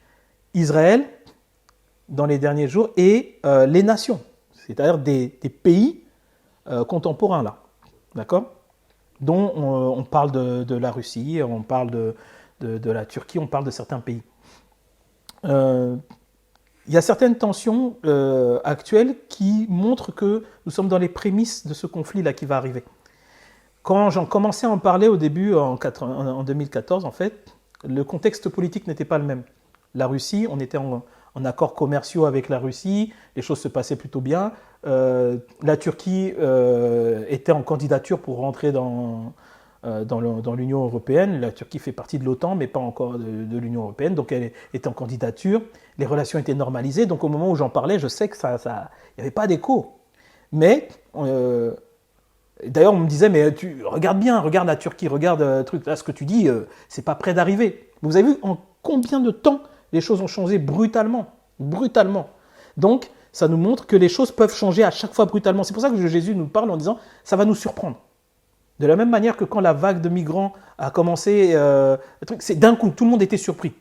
Israël dans les derniers jours et les nations, c'est-à-dire des pays contemporains là, d'accord ? Dont on parle de la Russie, on parle de la Turquie, on parle de certains pays. Il y a certaines tensions actuelles qui montrent que nous sommes dans les prémices de ce conflit-là qui va arriver. Quand j'en commençais à en parler au début, en 2014, en fait, le contexte politique n'était pas le même. La Russie, on était en accords commerciaux avec la Russie, les choses se passaient plutôt bien. La Turquie était en candidature pour rentrer dans l'Union européenne. La Turquie fait partie de l'OTAN, mais pas encore de l'Union européenne, donc elle était en candidature. Les relations étaient normalisées, donc au moment où j'en parlais, je sais que il n'y avait pas d'écho. Mais, d'ailleurs, on me disait, mais regarde bien, regarde la Turquie, regarde truc, là, ce que tu dis, c'est pas près d'arriver. Vous avez vu en combien de temps les choses ont changé brutalement. Donc, ça nous montre que les choses peuvent changer à chaque fois brutalement. C'est pour ça que Jésus nous parle en disant, ça va nous surprendre. De la même manière que quand la vague de migrants a commencé, c'est d'un coup, tout le monde était surpris.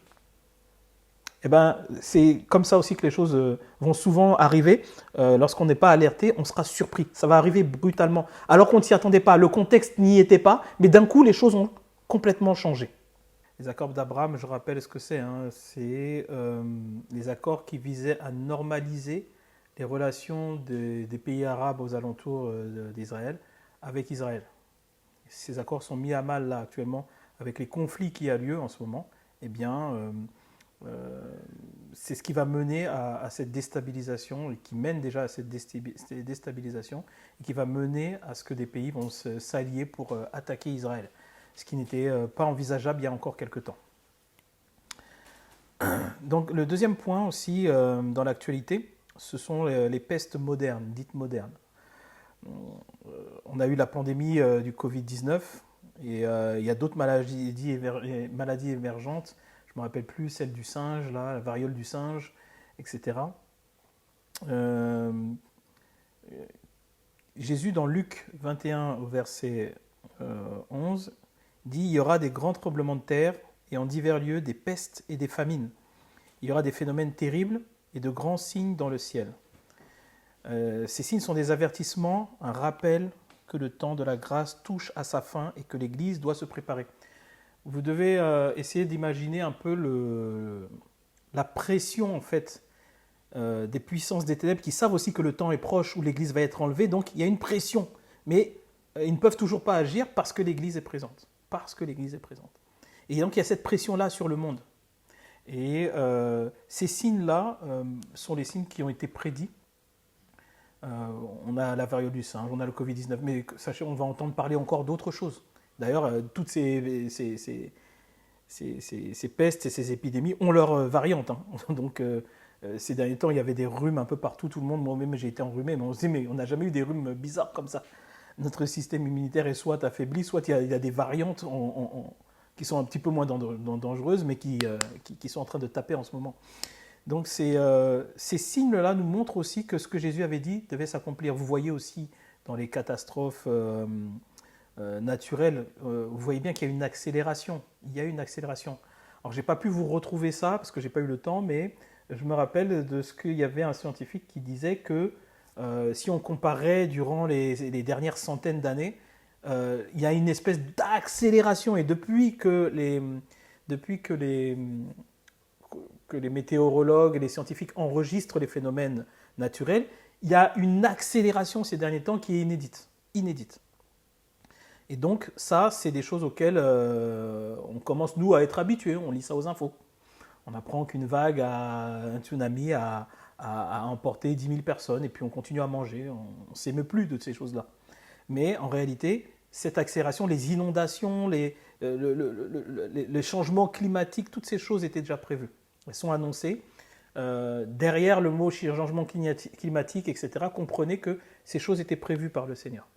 Eh ben, c'est comme ça aussi que les choses vont souvent arriver. Lorsqu'on n'est pas alerté, on sera surpris. Ça va arriver brutalement. Alors qu'on ne s'y attendait pas, le contexte n'y était pas, mais d'un coup, les choses ont complètement changé. Les accords d'Abraham, je rappelle ce que c'est. C'est les accords qui visaient à normaliser les relations des pays arabes aux alentours d'Israël avec Israël. Ces accords sont mis à mal là actuellement avec les conflits qui a lieu en ce moment. Eh bien, c'est ce qui va mener à cette déstabilisation, et qui mène déjà à cette déstabilisation, et qui va mener à ce que des pays vont s'allier pour attaquer Israël, ce qui n'était pas envisageable il y a encore quelques temps. Donc le deuxième point aussi dans l'actualité, ce sont les pestes modernes, dites modernes. On a eu la pandémie du Covid-19 et il y a d'autres maladies émergentes. Je ne me rappelle plus, celle du singe, là, la variole du singe, etc. Jésus, dans Luc 21, au verset 11, dit « Il y aura des grands tremblements de terre et en divers lieux des pestes et des famines. Il y aura des phénomènes terribles et de grands signes dans le ciel. » Ces signes sont des avertissements, un rappel que le temps de la grâce touche à sa fin et que l'Église doit se préparer. Vous devez essayer d'imaginer un peu la pression en fait des puissances des ténèbres qui savent aussi que le temps est proche où l'Église va être enlevée. Donc il y a une pression, mais ils ne peuvent toujours pas agir parce que l'Église est présente. Et donc il y a cette pression-là sur le monde. Et ces signes-là sont les signes qui ont été prédits. On a la variole du singe, on a le Covid-19, mais sachez, on va entendre parler encore d'autres choses. D'ailleurs, toutes ces pestes et ces épidémies ont leurs variantes. Donc, ces derniers temps, il y avait des rhumes un peu partout. Tout le monde, moi-même, j'ai été enrhumé, mais on se dit, mais on n'a jamais eu des rhumes bizarres comme ça. Notre système immunitaire est soit affaibli, soit il y a des variantes qui sont un petit peu moins dangereuses, mais qui sont en train de taper en ce moment. Donc ces signes-là nous montrent aussi que ce que Jésus avait dit devait s'accomplir. Vous voyez aussi dans les catastrophes naturelles, vous voyez bien qu'il y a une accélération. Il y a une accélération. Alors je n'ai pas pu vous retrouver ça parce que je n'ai pas eu le temps, mais je me rappelle de ce qu'il y avait un scientifique qui disait que si on comparait durant les dernières centaines d'années, il y a une espèce d'accélération et depuis que les météorologues et les scientifiques enregistrent les phénomènes naturels, il y a une accélération ces derniers temps qui est inédite. Inédite. Et donc ça, c'est des choses auxquelles on commence, nous, à être habitués. On lit ça aux infos. On apprend qu'une vague, un tsunami a emporté 10 000 personnes et puis on continue à manger. On ne s'émeut plus de ces choses-là. Mais en réalité, cette accélération, les inondations, les changements climatiques, toutes ces choses étaient déjà prévues. Elles sont annoncées. Derrière le mot changement climatique, etc., comprenez que ces choses étaient prévues par le Seigneur.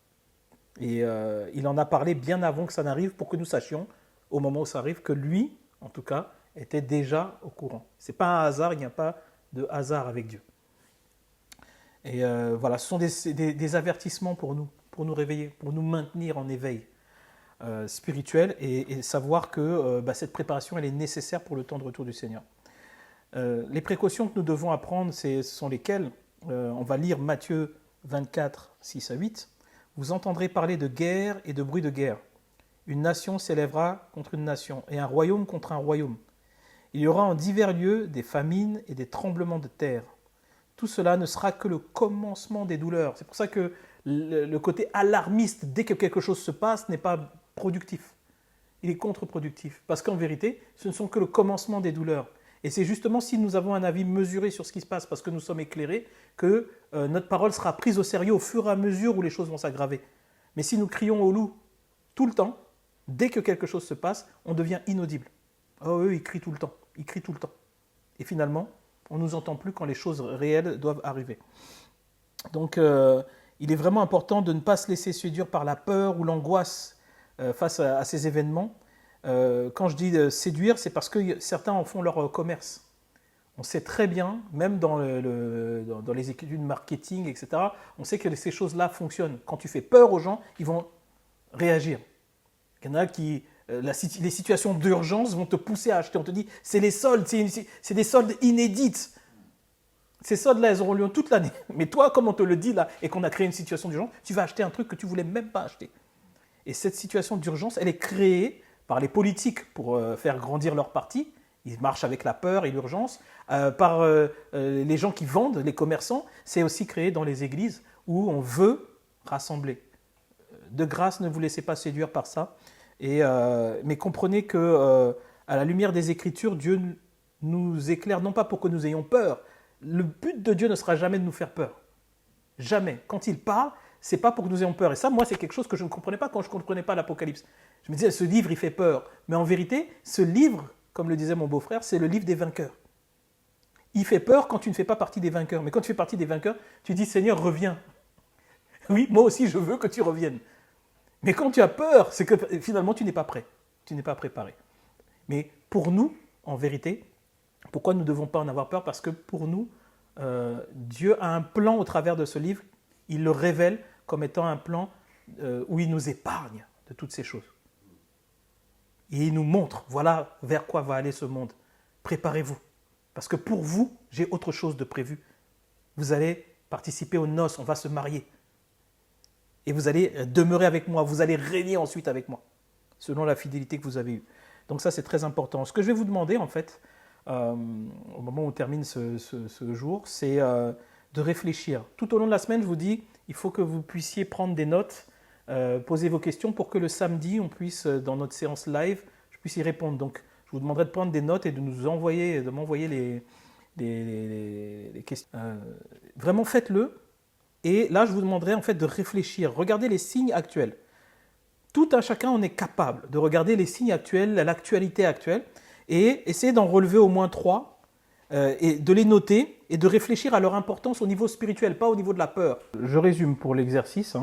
Et il en a parlé bien avant que ça n'arrive pour que nous sachions, au moment où ça arrive, que lui, en tout cas, était déjà au courant. Ce n'est pas un hasard, il n'y a pas de hasard avec Dieu. Et voilà, ce sont des avertissements pour nous réveiller, pour nous maintenir en éveil spirituel et savoir que cette préparation, elle est nécessaire pour le temps de retour du Seigneur. Les précautions que nous devons apprendre, ce sont lesquelles ? On va lire Matthieu 24, 6 à 8. Vous entendrez parler de guerre et de bruit de guerre. Une nation s'élèvera contre une nation et un royaume contre un royaume. Il y aura en divers lieux des famines et des tremblements de terre. Tout cela ne sera que le commencement des douleurs. C'est pour ça que le côté alarmiste, dès que quelque chose se passe, n'est pas productif. Il est contre-productif. Parce qu'en vérité, ce ne sont que le commencement des douleurs. Et c'est justement si nous avons un avis mesuré sur ce qui se passe, parce que nous sommes éclairés, que notre parole sera prise au sérieux au fur et à mesure où les choses vont s'aggraver. Mais si nous crions au loup tout le temps, dès que quelque chose se passe, on devient inaudible. Oh, eux, ils crient tout le temps. Ils crient tout le temps. Et finalement, on ne nous entend plus quand les choses réelles doivent arriver. Donc, il est vraiment important de ne pas se laisser séduire par la peur ou l'angoisse face à ces événements. Quand je dis séduire, c'est parce que certains en font leur commerce. On sait très bien, même dans les études marketing, etc., on sait que ces choses-là fonctionnent. Quand tu fais peur aux gens, ils vont réagir. Il y en a qui, les situations d'urgence vont te pousser à acheter. On te dit, c'est les soldes, c'est des soldes inédites. Ces soldes-là, elles auront lieu toute l'année. Mais toi, comme on te le dit là, et qu'on a créé une situation d'urgence, tu vas acheter un truc que tu ne voulais même pas acheter. Et cette situation d'urgence, elle est créée par les politiques pour faire grandir leur parti. Ils marchent avec la peur et l'urgence. Par les gens qui vendent, les commerçants, c'est aussi créé dans les églises où on veut rassembler. De grâce, ne vous laissez pas séduire par ça. Mais comprenez que à la lumière des Écritures, Dieu nous éclaire non pas pour que nous ayons peur. Le but de Dieu ne sera jamais de nous faire peur. Jamais. Quand il parle, c'est pas pour que nous ayons peur. Et ça, moi, c'est quelque chose que je ne comprenais pas quand je ne comprenais pas l'Apocalypse. Je me disais, ce livre, il fait peur. Mais en vérité, ce livre, comme le disait mon beau-frère, c'est le livre des vainqueurs. Il fait peur quand tu ne fais pas partie des vainqueurs. Mais quand tu fais partie des vainqueurs, tu dis, Seigneur, reviens. Oui, moi aussi, je veux que tu reviennes. Mais quand tu as peur, c'est que finalement, tu n'es pas prêt. Tu n'es pas préparé. Mais pour nous, en vérité, pourquoi nous ne devons pas en avoir peur ? Parce que pour nous, Dieu a un plan au travers de ce livre. Il le révèle comme étant un plan où il nous épargne de toutes ces choses. Et il nous montre, voilà vers quoi va aller ce monde. Préparez-vous. Parce que pour vous, j'ai autre chose de prévu. Vous allez participer aux noces, on va se marier. Et vous allez demeurer avec moi, vous allez régner ensuite avec moi, selon la fidélité que vous avez eue. Donc ça, c'est très important. Ce que je vais vous demander, en fait, au moment où on termine ce jour, c'est de réfléchir. Tout au long de la semaine, je vous dis, il faut que vous puissiez prendre des notes, poser vos questions pour que le samedi, on puisse, dans notre séance live, je puisse y répondre. Donc, je vous demanderai de prendre des notes et de m'envoyer les questions. Vraiment, faites-le. Et là, je vous demanderai en fait de réfléchir. Regardez les signes actuels. Tout un chacun, on est capable de regarder les signes actuels, l'actualité actuelle, et essayer d'en relever au moins 3, et de les noter, et de réfléchir à leur importance au niveau spirituel, pas au niveau de la peur. Je résume pour l'exercice.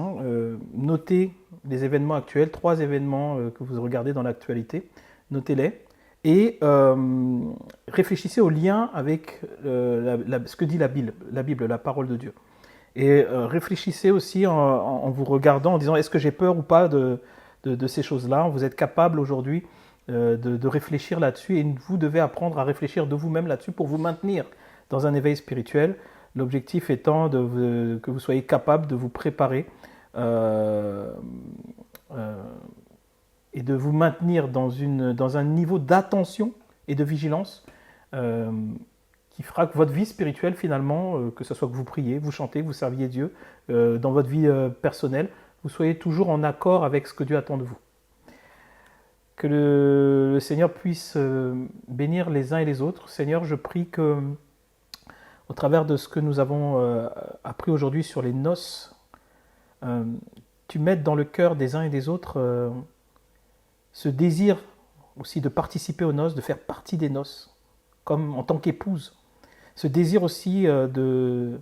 Notez les événements actuels, 3 événements que vous regardez dans l'actualité. notez-les, et réfléchissez au lien avec ce que dit la Bible, la parole de Dieu. Et réfléchissez aussi en vous regardant, en disant, est-ce que j'ai peur ou pas de ces choses-là? Vous êtes capable aujourd'hui de réfléchir là-dessus, et vous devez apprendre à réfléchir de vous-même là-dessus pour vous maintenir dans un éveil spirituel. L'objectif étant que vous soyez capable de vous préparer et de vous maintenir dans un niveau d'attention et de vigilance qui fera que votre vie spirituelle, finalement, que ce soit que vous priez, vous chantez, vous serviez Dieu, dans votre vie personnelle, vous soyez toujours en accord avec ce que Dieu attend de vous. Que le Seigneur puisse bénir les uns et les autres. Seigneur, je prie que, au travers de ce que nous avons appris aujourd'hui sur les noces, tu mettes dans le cœur des uns et des autres ce désir aussi de participer aux noces, de faire partie des noces, comme en tant qu'épouse. Ce désir aussi de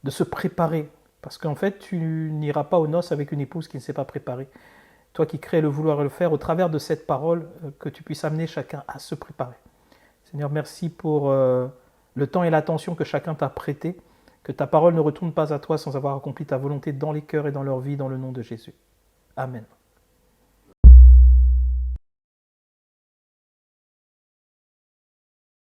se préparer, parce qu'en fait, tu n'iras pas aux noces avec une épouse qui ne s'est pas préparée. Toi qui crées le vouloir et le faire, au travers de cette parole, que tu puisses amener chacun à se préparer. Seigneur, merci pour le temps et l'attention que chacun t'a prêté, que ta parole ne retourne pas à toi sans avoir accompli ta volonté dans les cœurs et dans leur vie, dans le nom de Jésus. Amen.